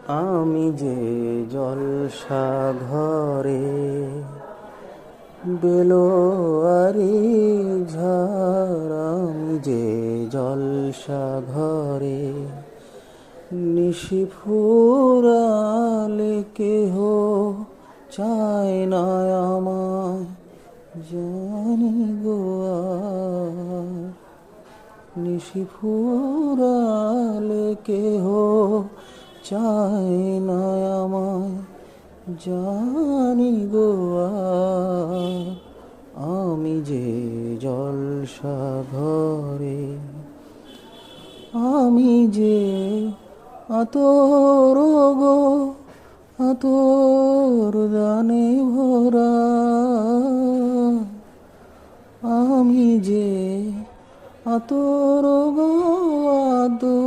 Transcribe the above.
আমি যে জলসা ঘরে বেলোয়ারি ঝড়, আমি যে জলসা ঘরে নিশি ফুরালে কেহ চায় না আমায়, জানি গো আর। নিশি ফুরালে কেহ চায় না আমায়, জানি গো আর। আমি যে জলসা ঘরে, আমি যে আতর গো, আতর দানে ভরা, আমি যে আতর গো, আতর